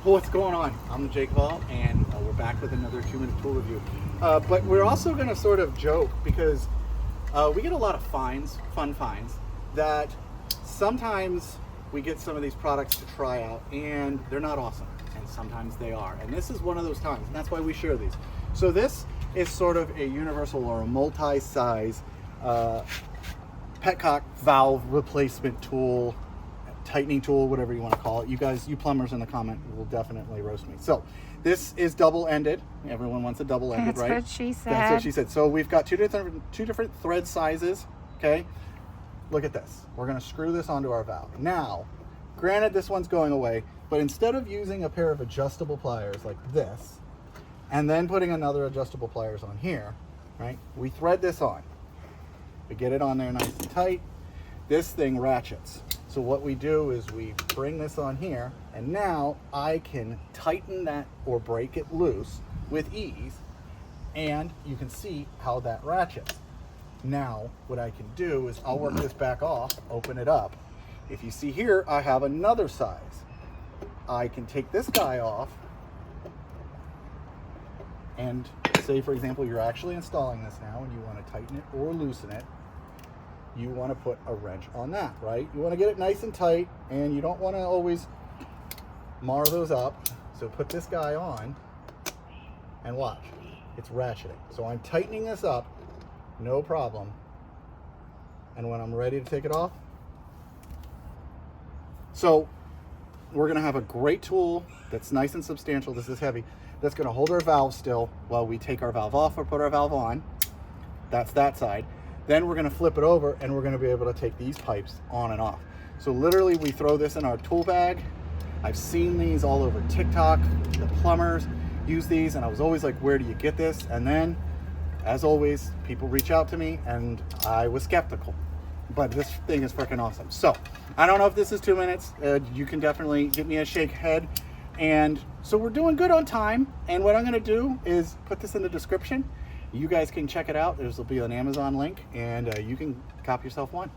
What's going on? I'm JakeOfALL, and we're back with another 2-minute tool review. But we're also going to sort of joke because we get a lot of fun finds, that sometimes we get some of these products to try out and they're not awesome, and sometimes they are. And this is one of those times, and that's why we share these. So this is sort of a universal or a multi-size petcock valve replacement tool, tightening tool, whatever you want to call it. You guys, you plumbers in the comment will definitely roast me. So this is double-ended. Everyone wants a double-ended, right? That's what she said. That's what she said. So we've got two different thread sizes, okay? Look at this. We're going to screw this onto our valve. Now, granted, this one's going away, but instead of using a pair of adjustable pliers like this, and then putting another adjustable pliers on here, right? We thread this on. We get it on there nice and tight. This thing ratchets. So what we do is we bring this on here, and now I can tighten that or break it loose with ease, and you can see how that ratchets. Now, what I can do is I'll work this back off, open it up. If you see here, I have another size. I can take this guy off, and say, for example, you're actually installing this now and you want to tighten it or loosen it. You want to put a wrench on that, right? You want to get it nice and tight, and you don't want to always mar those up. So put this guy on and watch, it's ratcheting. So I'm tightening this up, no problem. And when I'm ready to take it off, so we're going to have a great tool that's nice and substantial. This is heavy. That's going to hold our valve still while we take our valve off or put our valve on. That's that side. Then we're going to flip it over, and we're going to be able to take these pipes on and off. So literally we throw this in our tool bag. I've seen these all over TikTok. The plumbers use these, and I was always like, where do you get this? And then, as always, people reach out to me, and I was skeptical. But this thing is freaking awesome. So I don't know if this is 2 minutes. You can definitely give me a shake head. And so we're doing good on time. And what I'm going to do is put this in the description. You guys can check it out. There'll be an Amazon link, and you can cop yourself one.